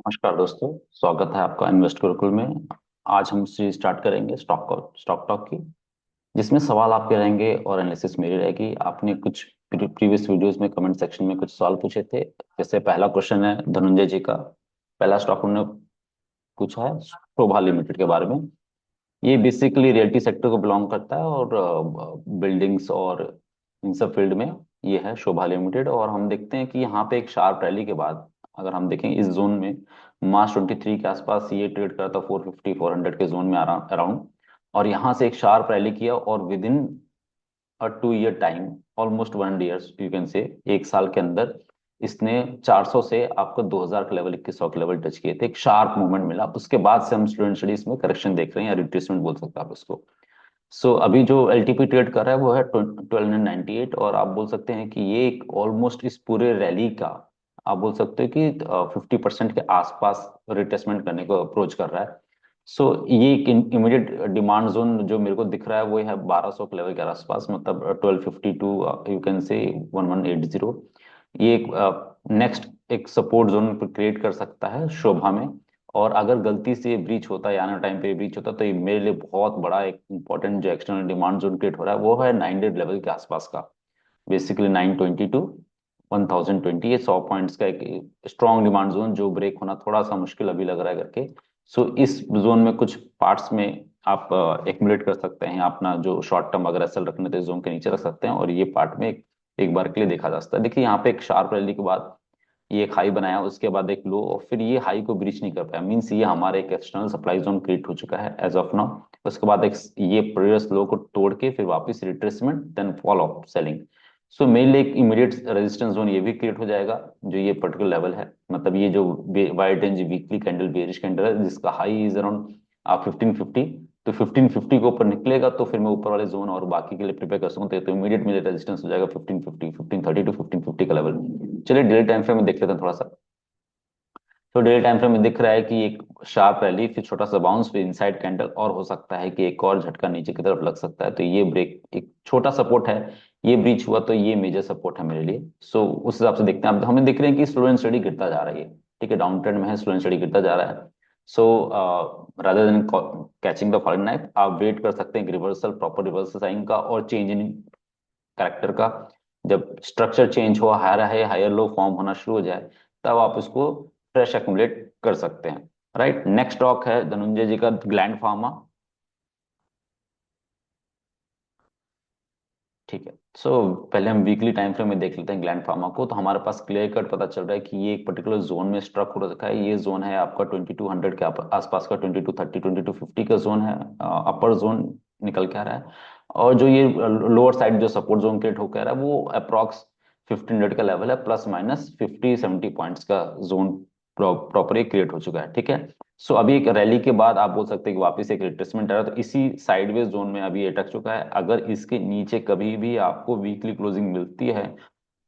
नमस्कार दोस्तों। स्वागत है आपका इन्वेस्ट गुरुकुल में। आज हम सीरीज स्टार्ट करेंगे स्टॉक टॉक की, जिसमें सवाल आपके रहेंगे और एनालिसिस मेरी रहेगी। आपने कुछ प्रीवियस वीडियोस में कमेंट सेक्शन में कुछ सवाल पूछे थे। जैसे पहला क्वेश्चन है धनंजय जी का। पहला स्टॉक उन्होंने पूछा है शोभा लिमिटेड के बारे में। ये बेसिकली रियल्टी सेक्टर को बिलोंग करता है और बिल्डिंग्स और इन सब फील्ड में ये है शोभा लिमिटेड। और हम देखते हैं कि यहाँ पे एक शार्प रैली के बाद अगर हम देखें इस जोन में मार्च 23 के आसपास ये ट्रेड करता 450 400 के जोन में अराउंड। और यहाँ से एक शार्प रैली किया और with in 2 year time, almost 1 year you can say, 1 साल के अंदर इसने 400 से आपको 2000 का लेवल 2100 के लेवल टच किए थे। एक शार्प मूवमेंट मिला, उसके बाद से हम स्टूडेंट स्टडीज में करेक्शन देख रहे हैं या रिट्रेसमेंट बोल सकते हैं आप इसको। अभी जो एलटीपी ट्रेड कर रहा है वो है 1298। और आप बोल सकते हैं कि ये एक ऑलमोस्ट इस पूरे रैली का आप बोल सकते हो कि 50% के आसपास रिट्रेसमेंट करने को अप्रोच कर रहा है। ये एक इमीडिएट डिमांड जोन जो मेरे को दिख रहा है वो है 1200 के लेवल के आसपास, मतलब 1250 टू यू कैन से 1180। ये एक नेक्स्ट एक सपोर्ट जोन क्रिएट कर सकता है शोभा में। और अगर गलती से ब्रीच होता है या आने टाइम पे ब्रीच होता है तो ये मेरे लिए बहुत बड़ा एक इंपॉर्टेंट जो एक्सटर्नल डिमांड जोन क्रिएट हो रहा है वो है 900 लेवल के आसपास का। बेसिकली 920 टू 1020, ये 100 पॉइंट्स का एक स्ट्रॉन्ग डिमांड जोन जो ब्रेक होना थोड़ा सा मुश्किल अभी लग रहा है करके। इस जोन में कुछ पार्ट्स में आप एक्युमुलेट कर सकते हैं अपना जो शॉर्ट टर्म अगर एसएल रखने तो इस जोन के नीचे रख सकते हैं। और ये पार्ट में एक बार के लिए देखा जा सकता है। देखिए यहाँ पे एक शार्प रैली के बाद ये एक हाई बनाया, उसके बाद एक लो, और फिर ये हाई को ब्रीच नहीं कर पाया। मींस ये हमारे एक एक्सटर्नल सप्लाई जोन क्रिएट हो चुका है एज ऑफ नाउ। उसके बाद एक ये प्रीवियस लो को तोड़ के फिर वापस retracement then fall off selling. मेरे लिए एक इमीडिएट रेजिस्टेंस जोन ये भी क्रिएट हो जाएगा जो ये पर्टिकुलर लेवल है। मतलब ये जो white range weekly candle bearish candle है जिसका हाई इज अराउंड 1550। तो 1550 के ऊपर निकलेगा तो फिर मैं ऊपर वाले जोन और बाकी के लिए प्रिपेयर कर सकूँ। तो इमीडिएट मेरे रेजिस्टेंस हो जाएगा 1550 1530 टू 1550 का लेवल। चलिए डेली टाइम फ्रेम में देख लेते हैं थोड़ा सा। डेली टाइम फ्रेम में दिख रहा है कि एक शार्प रैली, फिर छोटा सा बाउंस, फिर इनसाइड कैंडल, और हो सकता है कि एक और झटका नीचे की तरफ लग सकता है। तो ये ब्रेक एक छोटा सपोर्ट है, ये ब्रीच हुआ तो ये मेजर सपोर्ट है मेरे लिए। उस हिसाब से देखते हैं। अब हमें देख रहे हैं कि स्लो एंड स्टडी गिरता जा रहा है, ठीक है, डाउन ट्रेंड में है, स्लो एंड स्टडी गिरता जा रहा है। Rather than catching the fallen knife, आप वेट कर सकते हैं रिवर्सल, प्रॉपर रिवर्सल साइन का और चेंज इन करेक्टर का। जब स्ट्रक्चर चेंज हो, higher high higher low form होना शुरू हो जाए, तब आप इसको फ्रेश एक्युमुलेट कर सकते हैं। राइट, नेक्स्ट स्टॉक है धनंजय जी का ग्लैंड फार्मा। ठीक है। पहले हम वीकली टाइम फ्रेम में देख लेते हैं ग्लैंड फार्मा को। तो हमारे पास क्लियर कट पता चल रहा है कि ये एक पर्टिकुलर जोन में स्ट्रक हो रखा है। ये जोन है आपका 2200 के आसपास का, 2230 2250 का जोन है, अपर जोन निकल के आ रहा है। और जो ये लोअर साइड जो सपोर्ट जोन क्रिएट होकर आ रहा है वो अप्रॉक्स 1500 का लेवल है, प्लस माइनस 50 70 पॉइंट्स का जोन प्रॉपर क्रिएट हो चुका है। ठीक है। अभी एक रैली के बाद आप बोल सकते हैं कि वापस एक रिट्रेसमेंट आ रहा है। तो इसी साइडवेज जोन में अभी अटक चुका है। अगर इसके नीचे कभी भी आपको वीकली क्लोजिंग मिलती है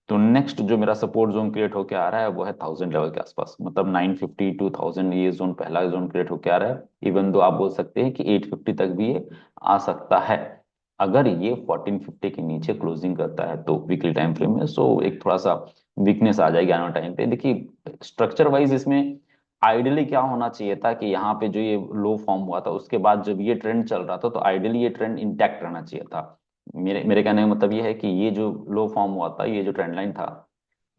तो नेक्स्ट जो मेरा सपोर्ट जोन क्रिएट होकर आ रहा है वो है 1000 लेवल के आसपास, मतलब 950 टू 1000, ये जोन पहला जोन क्रिएट होकर आ रहा है। इवन दो आप बोल सकते हैं कि 850 तक भी ये आ सकता है अगर ये 1450 के नीचे क्लोजिंग करता है तो वीकली टाइम फ्रेम में। एक थोड़ा सा वीकनेस आ जाएगी आने वाले टाइम पे। देखिए स्ट्रक्चर वाइज इसमें आइडियली क्या होना चाहिए था कि यहाँ पे जो ये लो फॉर्म हुआ था उसके बाद जब ये ट्रेंड चल रहा था तो आइडियली ये ट्रेंड इंटैक्ट रहना चाहिए था। मेरे मेरे कहने का मतलब ये है कि ये जो लो फॉर्म हुआ था, ये जो ट्रेंड लाइन था,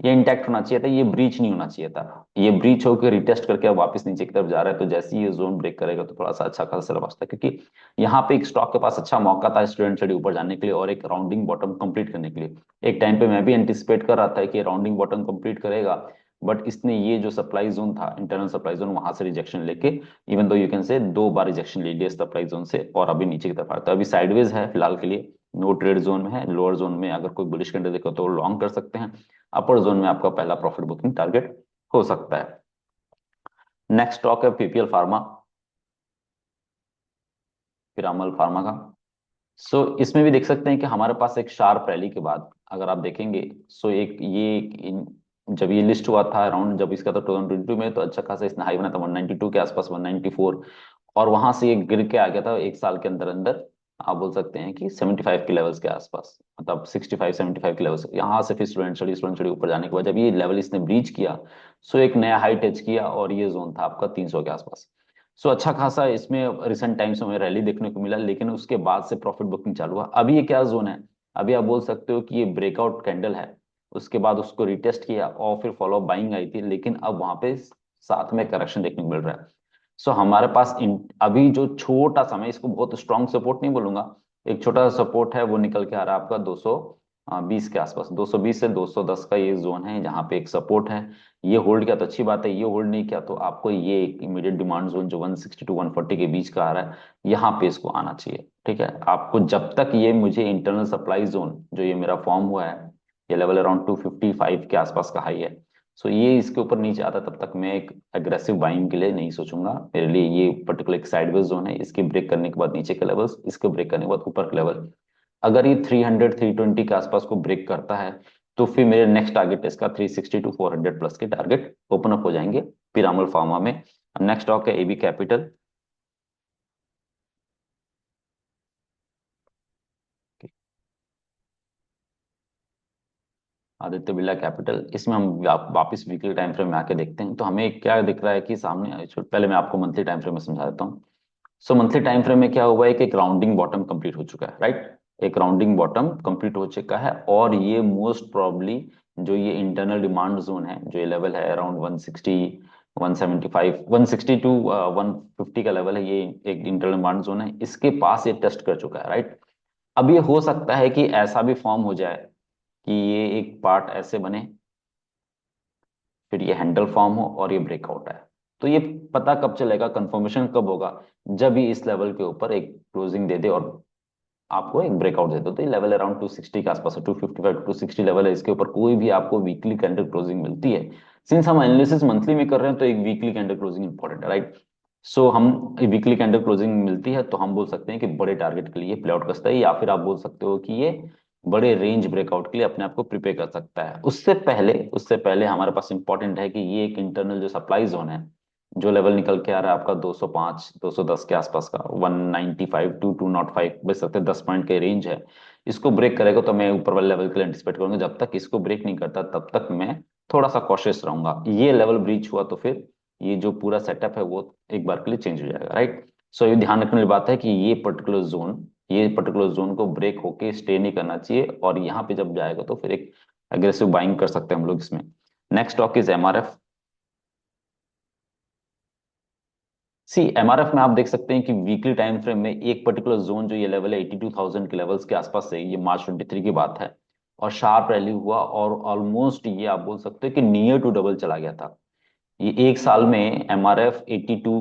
ये इंटैक्ट होना चाहिए था, ये ब्रीच नहीं होना चाहिए था। ये ब्रीच होकर रिटेस्ट करके अब वापस नीचे की तरफ जा रहा है। तो जैसे ही ये जोन ब्रेक करेगा तो थोड़ा सा अच्छा खासा चला बसता है, क्योंकि यहाँ पे एक स्टॉक के पास अच्छा मौका था स्टूडेंट स्टडी ऊपर जाने के लिए और एक राउंडिंग बॉटम कंप्लीट करने के लिए। एक टाइम पे मैं भी एंटिसिपेट कर रहा था कि राउंडिंग बॉटम कंप्लीट करेगा, बट इसने ये जो सप्लाई जोन था, इंटरनल सप्लाई जोन, वहां से रिजेक्शन लेके, even though you can say 2 bar rejection ले लिया सप्लाई जोन से, और अभी नीचे की तरफ आता है। अभी साइडवेज है फिलहाल के लिए, नो ट्रेड जोन में है। लोअर जोन में अगर कोई बुलिश कैंडल देखो तो लॉन्ग कर सकते हैं। अपर जोन में आपका पहला प्रॉफिट बुकिंग टारगेट हो सकता है। नेक्स्ट स्टॉक है पीपीएल फार्मा, पिरामल फार्मा का। इसमें भी देख सकते हैं कि हमारे पास एक शार्प रैली के बाद अगर आप देखेंगे, जब ये लिस्ट हुआ था अराउंड, जब इसका तो 2022 में, तो अच्छा खासा इसने हाई बना था 192 के आसपास, 194। और वहां से ये गिर के आ गया था 1 साल के अंदर अंदर आप बोल सकते हैं कि 75 के लेवल्स के आसपास, मतलब 65-75 के लेवल्स, यहाँ से फिर स्टूडेंट स्टडी ऊपर जाने के बाद जब ये लेवल इसने ब्रीच किया, सो एक नया हाई टच किया और ये जोन था आपका 300 के आसपास। सो अच्छा खासा इसमें रिसेंट टाइम्स में रैली देखने को मिला, लेकिन उसके बाद से प्रॉफिट बुकिंग चालू हुआ। अभी ये क्या जोन है, अभी आप बोल सकते हो कि ये ब्रेकआउट कैंडल है, उसके बाद उसको रिटेस्ट किया और फिर फॉलो बाइंग आई थी, लेकिन अब वहां पे साथ में करेक्शन देखने को मिल रहा है। सो हमारे पास अभी जो छोटा सा, मैं इसको बहुत स्ट्रॉन्ग सपोर्ट नहीं बोलूंगा, एक छोटा सा सपोर्ट है, वो निकल के आ रहा है आपका 220 के आसपास, 220 से 210 का ये जोन है जहां पे एक सपोर्ट है। ये होल्ड किया तो अच्छी बात है, ये होल्ड नहीं किया तो आपको ये इमीडिएट डिमांड जोन जो 160 टू 140 के बीच का आ रहा है, यहाँ पे इसको आना चाहिए। ठीक है, आपको जब तक ये मुझे इंटरनल सप्लाई जोन जो ये मेरा फॉर्म हुआ है, ये लेवल अराउंड 255 के आसपास का हाई है, सो ये इसके ऊपर नीचे आता तब तक मैं एक एग्रेसिव बाइंग के लिए नहीं सोचूंगा। मेरे लिए ये पर्टिकुलर एक साइडवेज जोन है, इसके ब्रेक करने के बाद नीचे के लेवल्स, इसके ब्रेक करने के बाद ऊपर के लेवल, अगर ये 300-320 के आसपास को ब्रेक करता है, तो फिर मेरे नेक्स्ट टारगेट इसका 360 टू 400 प्लस के टारगेट ओपन अप हो जाएंगे पिरामल फार्मा में। नेक्स्ट स्टॉक है AB capital. Aditya Birla capital, इसमें हम वापस वीकली टाइम फ्रेम में आके देखते हैं तो हमें क्या दिख रहा है कि सामने, पहले मैं आपको मंथली टाइम फ्रेम में समझा देता हूँ। सो मंथली टाइम फ्रेम में क्या हुआ है कि एक राउंडिंग बॉटम कंप्लीट हो चुका है, राइट, एक राउंडिंग बॉटम कंप्लीट हो चुका है, और ये मोस्ट प्रोबब्ली जो ये इंटरनल डिमांड जोन है, जो ये लेवल है अराउंड 160, 175, 160 टू 150 का लेवल है, ये एक इंटरनल डिमांड जोन है, इसके पास ये टेस्ट कर चुका है, राइट। अब ये हो सकता है कि ऐसा भी फॉर्म हो जाए कि ये एक पार्ट ऐसे बने, फिर ये हैंडल फॉर्म हो और ये ब्रेकआउट है। तो ये पता कब चलेगा, कंफर्मेशन कब होगा, जब ये इस लेवल के ऊपर एक क्लोजिंग दे दे और आपको एक ब्रेकआउट दे दो। तो ये लेवल अराउंड 260 के आसपास है, 255 टू 260 लेवल है, इसके ऊपर कोई भी आपको वीकली कैंडल क्लोजिंग मिलती है, सिंस हम एनालिसिस मंथली में कर रहे हैं तो एक वीकली कैंडल क्लोजिंग इंपॉर्टेंट है, राइट। सो हम वीकली कैंडल क्लोजिंग मिलती है तो हम बोल सकते हैं कि बड़े टारगेट के लिए प्ले आउट करता है, या फिर आप बोल सकते हो कि ये बड़े रेंज ब्रेकआउट के लिए अपने आप को प्रिपेयर कर सकता है। उससे पहले हमारे पास इंपॉर्टेंट है कि ये एक इंटरनल जो सप्लाई जोन है, जो लेवल निकल के आ रहा है आपका 205 210 के आसपास का, 195 टू 205 बच सकते हैं, 10 पॉइंट के रेंज है, इसको ब्रेक करेगा तो मैं ऊपर वाले लेवल के लिए एंटिसिपेट करूंगा। जब तक इसको ब्रेक नहीं करता तब तक मैं थोड़ा सा कॉशियस रहूंगा। ये लेवल ब्रीच हुआ तो फिर ये जो पूरा सेटअप है वो एक बार के लिए चेंज हो जाएगा, राइट। सो ये ध्यान रखने वाली बात है कि ये पर्टिकुलर जोन को ब्रेक होके स्टे नहीं करना चाहिए, और यहाँ पे जब जाएगा तो फिर एक एग्रेसिव बाइंग कर सकते हैं हम लोग इसमें। Next stock is MRF. See MRF में आप देख सकते हैं कि वीकली टाइम फ्रेम में एक पर्टिकुलर जोन जो ये लेवल है 82,000 के लेवल्स के आसपास से, ये मार्च 23 की बात है, और शार्प रैली हुआ और ऑलमोस्ट ये आप बोल सकते हैं कि नियर टू डबल चला गया था। ये एक साल में एमआरएफ 82,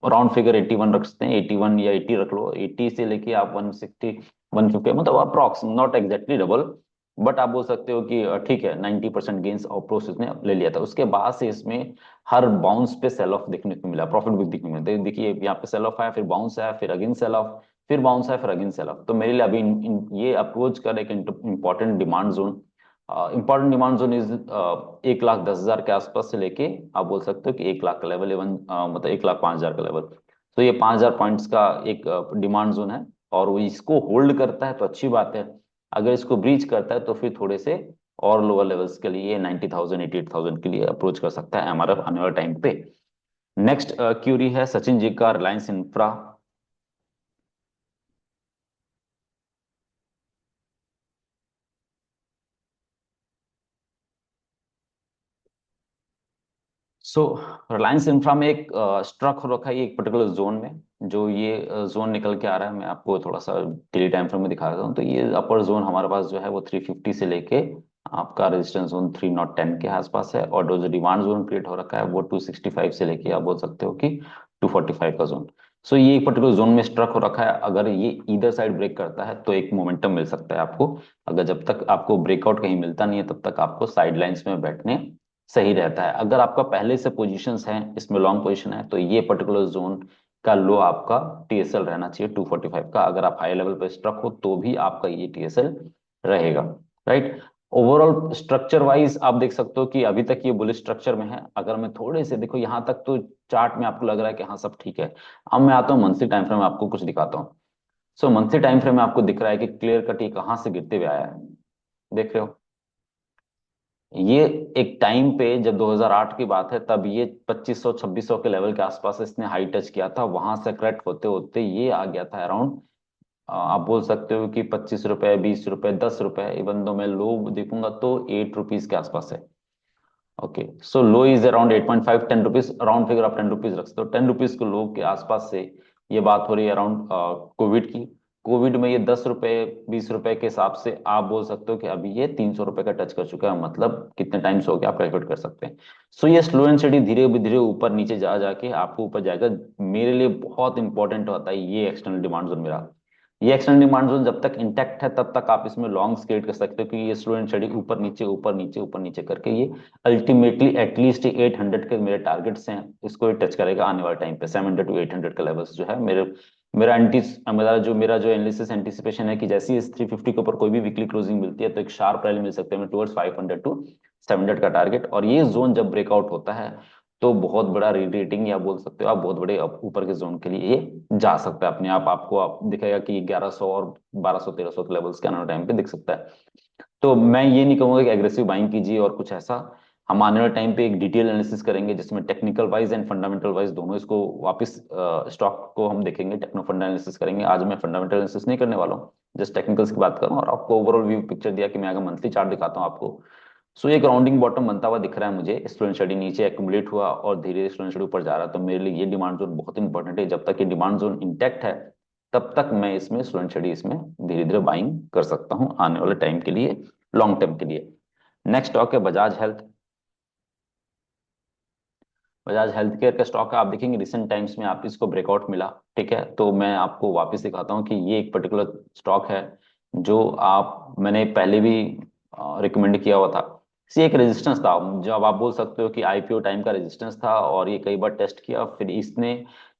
राउंड फिगर 81 रख सकते हैं, 81 या 80 रख लो, 80 से लेके आप 160 150, मतलब approx not exactly double, but आप बोल सकते हो कि ठीक है 90% गेंस और प्रोसेस ने ले लिया था। उसके बाद से इसमें हर बाउंस पे सेल ऑफ देखने को मिला, प्रॉफिट भी देखने को मिला। देखिए यहाँ पे सेल ऑफ आया, फिर बाउंस आया, फिर अगेन सेल ऑफ, फिर बाउंस आया, फिर अगेन सेल ऑफ। तो मेरे लिए अभी ये अप्रोच कर एक important demand zone, important demand zone is 1,10,000 के आसपास से लेके आप बोल सकते हो कि 1 लाख का लेवल, इवन मतलब 1,05,000 का लेवल। तो ये 5,000 पॉइंट्स का एक डिमांड जोन है, और वो इसको होल्ड करता है तो अच्छी बात है। अगर इसको ब्रीच करता है तो फिर थोड़े से और लोअर लेवल्स के लिए 90,000 88,000 के लिए अप्रोच कर सकता है एमआरएफ आने वाले टाइम पे। नेक्स्ट क्यूरी है सचिन जी का, रिलायंस इंफ्रा। सो रिलायंस इंफ्रा में एक स्ट्रक हो रखा है एक पर्टिकुलर जोन में, जो ये जोन निकल के आ रहा है, मैं आपको थोड़ा सा डेली टाइम फ्रेम में दिखा देता हूँ। तो ये अपर जोन हमारे पास जो है वो 350 से लेके आपका रेजिस्टेंस जोन 310 के आसपास है, और जो डिमांड जोन क्रिएट हो रखा है वो 265 से लेके आप बोल सकते हो कि 245 का जोन। सो ये एक पर्टिकुलर जोन में स्ट्रक हो रखा है, अगर ये इधर साइड ब्रेक करता है तो एक मोमेंटम मिल सकता है आपको। अगर जब तक आपको ब्रेकआउट कहीं मिलता नहीं है तब तक आपको साइड लाइन्स में बैठने सही रहता है। अगर आपका पहले से पोजीशंस हैं, इसमें लॉन्ग पोजीशन है, तो ये पर्टिकुलर जोन का लो आपका टीएसएल रहना चाहिए 245 का। अगर आप हाई लेवल पे स्ट्रक हो तो भी आपका ये टीएसएल रहेगा, राइट। ओवरऑल स्ट्रक्चर वाइज आप देख सकते हो कि अभी तक ये बुलिश स्ट्रक्चर में है। अगर मैं थोड़े से देखो यहाँ तक तो चार्ट में आपको लग रहा है कि हाँ सब ठीक है। अब मैं आता हूँ मंथली टाइम फ्रेम में, आपको कुछ दिखाता हूँ। सो मंथली टाइम फ्रेम में आपको दिख रहा है कि क्लियर कट ये कहाँ से गिरते हुए आया है, देख रहे हो। ये एक टाइम पे जब 2008 की बात है, तब ये 2500 2600 के लेवल के आसपास इसने हाई टच किया था, वहां से करेक्ट होते होते ये आ गया था अराउंड, आप बोल सकते हो कि 25 रुपए, 20 रुपए, 10 रुपए, इवन दो मैं लो देखूंगा तो 8 रुपीज के आसपास है। Okay, so low is around 8.5, 10 rupees, round figure आप 10 रुपीज रख सकते हो। 10 रुपीज को लो के आसपास से ये बात हो रही है अराउंड कोविड की। कोविड में ये 10 रुपए, 20 रुपए के हिसाब से आप बोल सकते हो कि अभी ये 300 रुपए का टच कर चुका है, मतलब कितने टाइम्स हो गया आप कैलकुलेट कर सकते हैं। सो ये स्लो एंड स्टडी धीरे धीरे ऊपर नीचे जा जाके आपको ऊपर जाएगा। मेरे लिए बहुत इंपॉर्टेंट होता है ये एक्सटर्नल डिमांड जोन मेरा। ये एक्सटर्नल डिमांड जोन जब तक इंटैक्ट है तब तक आप इसमें लॉन्ग क्रिएट कर सकते हो कि ये स्लो एंड स्टडी ऊपर नीचे ऊपर नीचे ऊपर नीचे करके ये अल्टीमेटली एटलीस्ट 800 के मेरे टारगेट्स हैं, इसको टच करेगा आने वाले टाइम पे। 700 to 800 का लेवल्स जो है मेरे, मेरा एंटी मेरा जो एनालिसिस एंटिसिपेशन है कि जैसे ही इस 350 के ऊपर कोई भी वीकली क्लोजिंग मिलती है तो एक शार्प रैली मिल सकती है टुवर्ड्स 500 to 700 का टारगेट। और ये जोन जब ब्रेकआउट होता है तो बहुत बड़ा रीरेटिंग या बोल सकते हो आप बहुत बड़े ऊपर के जोन के लिए ये जा सकता है अपने आप। आपको आप दिखेगा कि 1100 और 1200 1300 के लेवल्स के आने वाले टाइम पे दिख सकता है। तो मैं ये नहीं कहूंगा कि एग्रेसिव बाइंग कीजिए और कुछ ऐसा। हम आने वाले टाइम पे एक डिटेल एनालिसिस करेंगे जिसमें technical wise and fundamental wise दोनों इसको वापस स्टॉक को हम देखेंगे, टेक्नो फंडा एनालिसिस करेंगे। आज मैं फंडामेंटल एनालिसिस नहीं करने वाला हूँ, जस्ट टेक्निकल्स की बात करूँ और आपको ओवरऑल व्यू पिक्चर दिया कि मैं अगर मंथली चार्ट दिखाता हूँ आपको। सो ये ग्राउंडिंग बॉटम बनता हुआ दिख रहा है मुझे, स्टूडेंट स्टडी नीचे एक्यूमुलेट हुआ और धीरे स्टूडेंट स्टडी ऊपर जा रहा है, तो मेरे लिए ये डिमांड जोन बहुत इंपॉर्टेंट है। जब तक ये डिमांड जोन इंटैक्ट है तब तक मैं इसमें स्टूडेंट स्टडी इसमें धीरे धीरे बाइंग कर सकता हूँ आने वाले टाइम के लिए, लॉन्ग टर्म के लिए। नेक्स्ट स्टॉक है Bajaj health. Bajaj health care का स्टॉक है, आप देखेंगे रिसेंट टाइम्स में आप इसको ब्रेकआउट मिला, ठीक है। तो मैं आपको वापस दिखाता हूँ कि ये एक पर्टिकुलर स्टॉक है जो आप मैंने पहले भी रिकमेंड किया हुआ था। सी एक रेजिस्टेंस था, जब आप बोल सकते हो कि आईपीओ टाइम का रेजिस्टेंस था, और ये कई बार टेस्ट किया, फिर इसने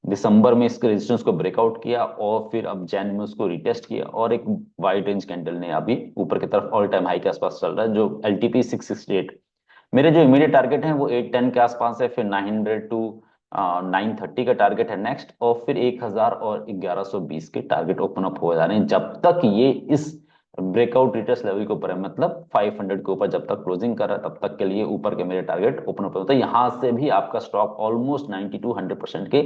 दिसंबर में इसके रेजिस्टेंस को ब्रेकआउट किया और फिर अब जैन में उसको रिटेस्ट किया और एक वाइड रेंज कैंडल ने अभी ऊपर की तरफ ऑल टाइम हाई के आसपास चल रहा है, जो एलटीपी 668। मेरे जो इमीडिएट टारगेट हैं वो 810 के आसपास है, फिर 900 टू 930 का टारगेट है नेक्स्ट, और फिर 1000 और 1120 के टारगेट ओपन अप हो जा रहे हैं जब तक ये इस ब्रेकआउट रिटेस्ट लेवल के ऊपर है, मतलब 500 के ऊपर जब तक क्लोजिंग कर रहा है तब तक के लिए ऊपर के मेरे टारगेट ओपन अप होता है। यहाँ से भी आपका स्टॉक ऑलमोस्ट 90 to 100% के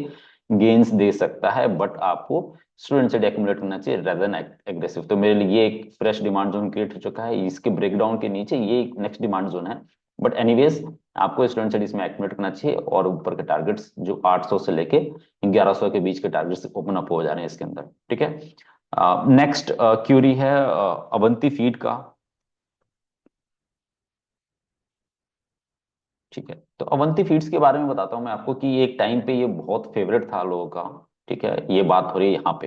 गेन्स दे सकता है, बट आपको स्टूडेंट से एक्यूमुलेट करना चाहिए रेदर देन एग्रेसिव। तो मेरे लिए ये एक फ्रेश डिमांड जोन क्रिएट हो चुका है, इसके ब्रेकडाउन के नीचे ये एक नेक्स्ट डिमांड जोन है। बट एनीवेज आपको स्टूडेंट स्टडीज में एक्टिवेट करना चाहिए, और ऊपर के टारगेट्स जो 800 से लेके 1100 के बीच के टारगेट्स ओपन अप हो जा रहे हैं इसके अंदर, ठीक है। नेक्स्ट क्यूरी है अवंती फीड का, ठीक है। तो अवंती फीड्स के बारे में बताता हूँ मैं आपको कि एक टाइम पे ये बहुत फेवरेट था लोगों का, ठीक है। ये बात हो रही है यहाँ पे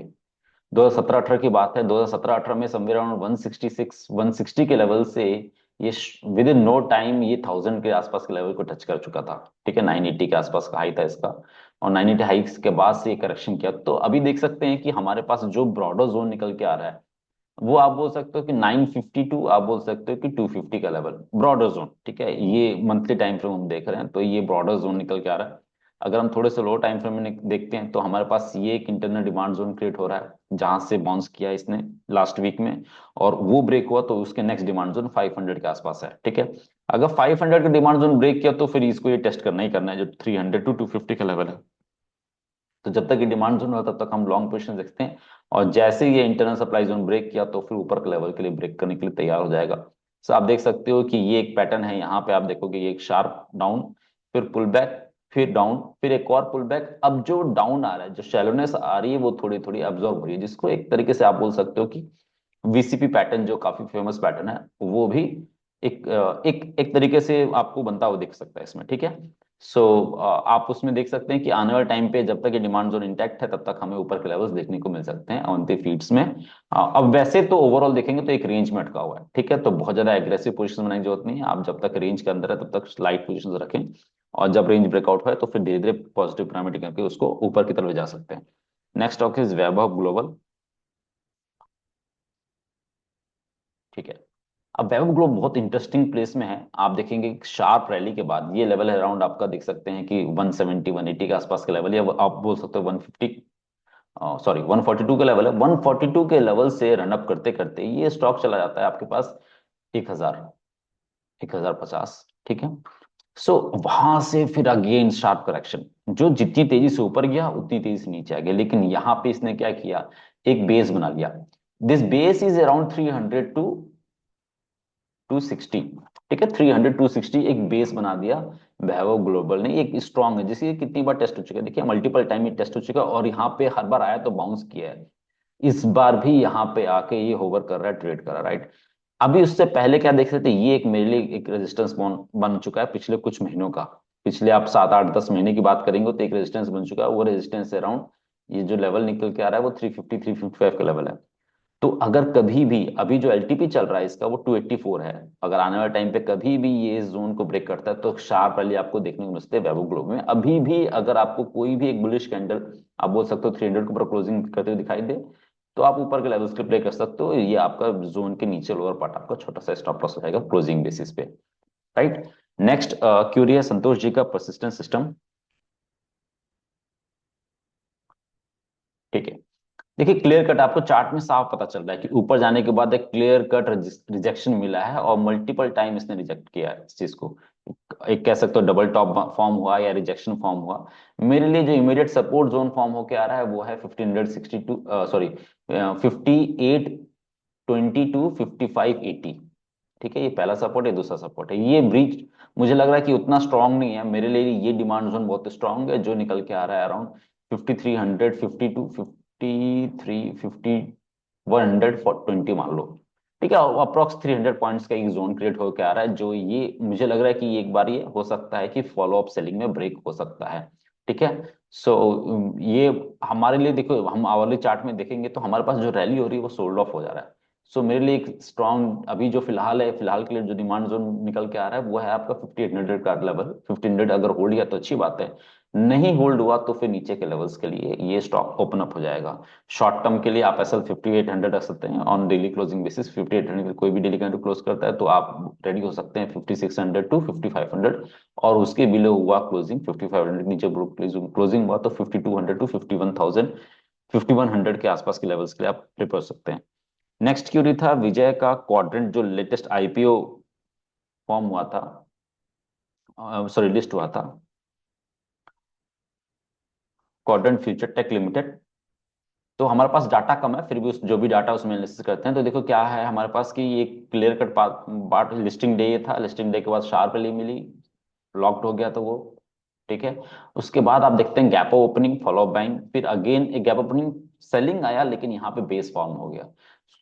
2017-18 की बात है। 2017-18 में समवेयर अराउंड 166 160 के लेवल से ये विद इन नो टाइम ये 1000 के आसपास के लेवल को टच कर चुका था, ठीक है। 980 के आसपास का हाई था इसका, और 980 हाई के बाद से ये करेक्शन किया। तो अभी देख सकते हैं कि हमारे पास जो ब्रॉडर जोन निकल के आ रहा है वो आप बोल सकते हो कि 950 टू आप बोल सकते हो कि 250 का लेवल ब्रॉडर जोन, ठीक है। ये मंथली टाइम फ्रेम हम देख रहे हैं तो ये ब्रॉडर जोन निकल के आ रहा है। अगर हम थोड़े से लो टाइम फ्रेम में देखते हैं तो हमारे पास ये एक इंटरनल डिमांड जोन क्रिएट हो रहा है जहां से बाउंस किया इसने लास्ट वीक में, और वो ब्रेक हुआ तो उसके नेक्स्ट डिमांड जोन 500 के आसपास है, ठीक है। अगर 500 का डिमांड जोन ब्रेक किया तो फिर इसको ये टेस्ट करना ही करना है जो 300 टू 250 का लेवल है। तो जब तक ये डिमांड जोन होता तब तक हम लॉन्ग पोजीशन देखते हैं, और जैसे ही ये इंटरनल सप्लाई जोन ब्रेक किया तो फिर ऊपर के लेवल के लिए ब्रेक करने के लिए तैयार हो जाएगा। सो आप देख सकते हो कि ये एक पैटर्न है, यहाँ पे आप देखोगे ये एक शार्प डाउन, फिर पुल बैक, फिर डाउन, फिर एक और पुल बैक। अब जो डाउन आ रहा है, जो शैलोनेस आ रही है वो थोड़ी थोड़ी अब्जॉर्ब हो रही है, जिसको एक तरीके से आप बोल सकते हो कि वीसीपी पैटर्न जो काफी फेमस पैटर्न है वो भी एक तरीके से आपको बनता हुआ दिख सकता है इसमें, ठीक है। सो आप उसमें देख सकते हैं कि आने वाले टाइम पे जब तक ये डिमांड जोन इंटैक्ट है तब तक हमें ऊपर के लेवल्स देखने को मिल सकते हैं ऑन द फीड्स में। अब वैसे तो ओवरऑल देखेंगे तो एक रेंज में अटका हुआ है, ठीक है। तो बहुत ज्यादा एग्रेसिव पोजीशन बनाने की जरूरत नहीं है, आप जब तक रेंज के अंदर है तब तक स्लाइट पोजीशन रखें, और जब रेंज ब्रेकआउट है तो फिर धीरे धीरे पॉजिटिव पैरामीटर करके उसको ऊपर की तरफ ले जा सकते हैं। Next stock is Vaibhav global, ठीक है। अब वैभव ग्लोब बहुत इंटरेस्टिंग प्लेस में है, आप देखेंगे शार्प रैली के बाद ये लेवल है अराउंड आपका देख सकते हैं कि 170 180 के आसपास का लेवल, या आप बोल सकते हो 150, सॉरी 142 का लेवल है, 142 के लेवल से रनअप करते करते ये स्टॉक चला जाता है आपके पास 1000, 1050, ठीक है। सो वहां से फिर अगेन शार्प करेक्शन, जो जितनी तेजी से ऊपर गया उतनी तेजी से नीचे आ गया, लेकिन यहाँ पे इसने क्या किया, एक बेस बना लिया। This base is around 300 to 260, ठीक है, 300 260 एक बेस बना दिया वैभव ग्लोबल ने। एक स्ट्रांग है, जैसे ये कितनी बार टेस्ट हो चुका है, देखिए मल्टीपल टाइम ये टेस्ट हो चुका है, और यहाँ पे हर बार आया तो बाउंस किया है। इस बार भी यहाँ पे आके ये होवर कर रहा है, ट्रेड कर रहा है, राइट। अभी उससे पहले क्या देख सकते हैं, ये एक मेरे लिए एक रेजिस्टेंस बन चुका है पिछले कुछ महीनों का। पिछले आप 7 8 10 महीने की बात करेंगे तो एक रेजिस्टेंस बन चुका है, वो रेजिस्टेंस अराउंड ये जो लेवल निकल के आ रहा है वो 350 355 का लेवल है। तो अगर कभी भी अभी जो एलटीपी चल रहा है इसका वो 284 है, अगर आने वाले टाइम पे कभी भी ये इस जोन को ब्रेक करता है तो शार्प रैली आपको देखने को मिलती है वैभव ग्लोब में। अभी भी अगर आपको कोई भी एक बुलिश कैंडल, आप बोल सकते हो 300 के ऊपर क्लोजिंग करते हुए दिखाई दे, तो आप ऊपर के लेवल्स के प्ले कर सकते हो। ये आपका जोन के नीचे लोअर पार्ट आपका छोटा सा स्टॉप लॉस रहेगा क्लोजिंग बेसिस पे, राइट। नेक्स्ट क्यूरी है संतोष जी का परसिस्टेंट सिस्टम, ठीक है। देखिए क्लियर कट आपको चार्ट में साफ पता चल रहा है कि ऊपर जाने के बाद एक क्लियर कट रिजेक्शन मिला है, और मल्टीपल टाइम इसने रिजेक्ट किया है इस चीज को। एक कह सकते हो डबल टॉप फॉर्म हुआ या रिजेक्शन फॉर्म हुआ। मेरे लिए जो इमीडिएट सपोर्ट जोन फॉर्म होके आ रहा है वो है 1562, सॉरी 5822 5580, ठीक है। ये पहला सपोर्ट है, दूसरा सपोर्ट है, ये ब्रीच मुझे लग रहा है कि उतना स्ट्रांग नहीं है मेरे लिए। ये डिमांड जोन बहुत स्ट्रांग है जो निकल के आ रहा है अराउंड 5300 52 53 5100 20 मान लो, ठीक है। अप्रोक्स 300 पॉइंट्स का एक जोन क्रिएट होकर आ रहा है, जो ये मुझे लग रहा है कि एक बार ये हो सकता है कि फॉलो अप सेलिंग में ब्रेक हो सकता है, ठीक है। सो ये हमारे लिए, देखो हम आवरली चार्ट में देखेंगे तो हमारे पास जो रैली हो रही है वो सोल्ड ऑफ हो जा रहा है। सो मेरे लिए एक स्ट्रॉन्ग अभी जो फिलहाल है, फिलहाल के लिए जो डिमांड जोन निकल के आ रहा है वो है आपका 5800 का लेवल। 1500 अगर होल्ड किया तो अच्छी बात है, नहीं होल्ड हुआ तो फिर नीचे के लेवल्स के लिए ये स्टॉक ओपन अप हो जाएगा। शॉर्ट टर्म के लिए आप एसएल 5800 रख सकते हैं ऑन डेली क्लोजिंग बेसिस। 5800 कोई भी डेली कैंडल क्लोज करता है तो आप रेडी हो सकते हैं 5600 टू 5500, और उसके बिलो हुआ क्लोजिंग 5500 नीचे क्लोजिंग हुआ तो 5200 टू 51000 5100 के आसपास के लेवल्स के लिए आप प्रिपेयर कर सकते हैं। नेक्स्ट क्यूरी था विजय का क्वाड्रेंट, जो लेटेस्ट आईपीओ फॉर्म हुआ था, सॉरी लिस्ट हुआ था, क्वाड्रेंट फ्यूचर टेक लिमिटेड। तो हमारे पास डाटा कम है, फिर भी उस जो भी डाटा उसमें एनालिसिस करते हैं तो देखो क्या है हमारे पास कि ये clear cut part listing day था, लिस्टिंग डे के बाद शार्प रैली मिली, लॉक्ड हो गया तो वो, ठीक है। उसके बाद आप देखते हैं गैप ओपनिंग फॉलो बाइंग, फिर अगेन एक गैप ओपनिंग सेलिंग आया, लेकिन यहाँ पे बेस फॉर्म हो गया।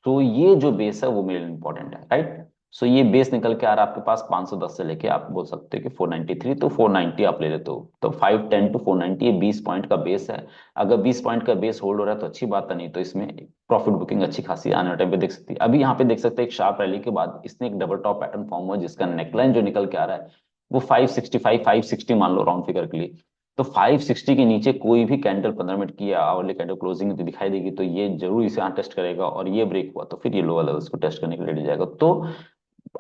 तो ये जो बेस है वो मेरे लिए इंपॉर्टेंट है, राइट। सो ये बेस निकल के आ रहा है आपके पास 510 से लेके आप बोल सकते हो कि 493, तो 490 आप ले लेते हो, तो 510 टू 490 ये 20 पॉइंट का बेस है। अगर 20 पॉइंट का बेस होल्ड हो रहा है तो अच्छी बात है, नहीं तो इसमें प्रॉफिट बुकिंग अच्छी खासी आने वाले टाइम पे देख सकती है। अभी यहाँ पे देख सकते हैं एक शार्प रैली के बाद इसने एक डबल टॉप पैटर्न फॉर्म हुआ, जिसका नेकलाइन जो निकल के आ रहा है वो 565 560 मान लो राउंड फिगर के लिए। तो 560 के नीचे कोई भी कैंडल 15 मिनट की या आवरली कैंडल क्लोजिंग तो दिखाई देगी, तो ये जरूर इसे यहाँ टेस्ट करेगा, और ये ब्रेक हुआ तो फिर ये लोअर लेवल्स को टेस्ट करने के लिए रेडी जाएगा। तो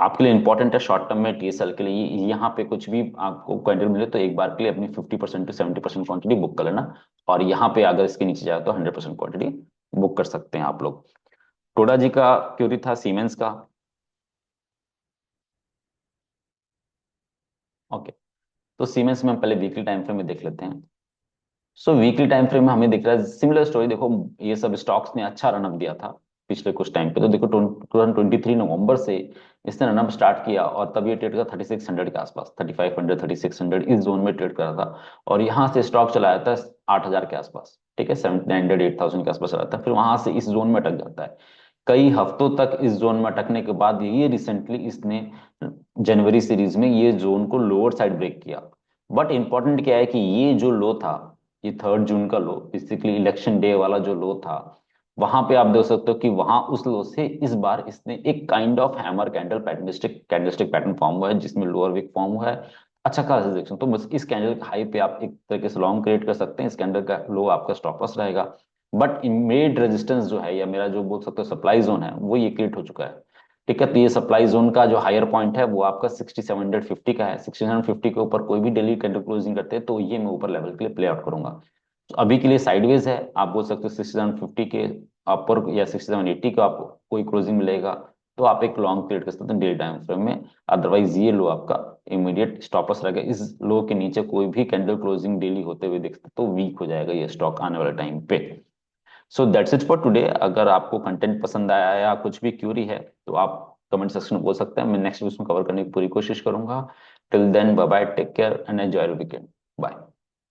आपके लिए इंपॉर्टेंट है शॉर्ट टर्म में टीएसएल के लिए यहाँ पे कुछ भी आपको कैंडल मिले तो एक बार के लिए अपनी 50% टू 70% क्वांटिटी बुक कर लेना, और यहाँ पे अगर इसके नीचे जाए तो 100% क्वांटिटी बुक कर सकते हैं आप लोग। टोडा जी का क्यूरी था सीमेंस का, ओके। तो सीमेंस में हम पहले वीकली टाइम फ्रेम में देख लेते हैं। सो वीकली टाइम फ्रेम में हमें दिख रहा है सिमिलर स्टोरी। देखो ये सब स्टॉक्स ने अच्छा रनअप दिया था पिछले कुछ टाइम पे, तो देखो 2023 नवंबर से इसने रनअप स्टार्ट किया, और तब ये ट्रेड का 3600 के आसपास, 3500 3600 इस जोन में ट्रेड कर रहा था, और यहाँ से स्टॉक चलाया था 8000 के आसपास, ठीक है, 7900 8000 के आसपास चला था, फिर वहां से इस जोन में अटक जाता है। कई हफ्तों तक इस जोन में अटकने के बाद ये रिसेंटली इसने जनवरी सीरीज में ये जोन को लोअर साइड ब्रेक किया। बट इंपॉर्टेंट क्या है कि ये जो लो था, ये 3 जून का लो, बेसिकली इलेक्शन डे वाला जो लो था, वहां पे आप देख सकते हो कि वहां उस लो से इस बार इसने एक kind of hammer candle candlestick pattern form हुआ है, जिसमें लोअर विक फॉर्म हुआ है, अच्छा खासा रिजेक्शन। तो बस इस कैंडल का हाई पे आप एक तरीके से लॉन्ग क्रिएट कर सकते हैं, इस कैंडल का लो आपका स्टॉप लॉस रहेगा। बट इमीडिएट रेजिस्टेंस जो है, या मेरा जो बोल सकते हो सप्लाई जोन है, वो ये क्रिएट हो चुका है, ठीक है। तो ये सप्लाई जोन का जो हायर पॉइंट है वो आपका 6750 का है। 6750 के ऊपर कोई भी डेली कैंडल क्लोजिंग करते हैं तो ये मैं ऊपर लेवल के लिए प्ले आउट करूंगा। तो अभी के लिए साइडवेज है, आप बोल सकते हो 6750 के अपर या 6780 का आपको कोई क्लोजिंग मिलेगा तो आप एक लॉन्ग क्रिएट कर सकते हैं डेली टाइम फ्रेम में। अदरवाइज ये लो आपका इमीडिएट स्टॉप लॉस रहेगा, इस लो के नीचे कोई भी कैंडल क्लोजिंग डेली होते हुए दिखता तो वीक हो जाएगा ये स्टॉक आने वाले टाइम पे। So that's it for today. अगर आपको कंटेंट पसंद आया या कुछ भी क्यूरी है तो आप कमेंट सेक्शन में बोल सकते हैं, मैं नेक्स्ट वीडियो में कवर करने की पूरी कोशिश करूंगा। Till then bye bye, take care and enjoy weekend.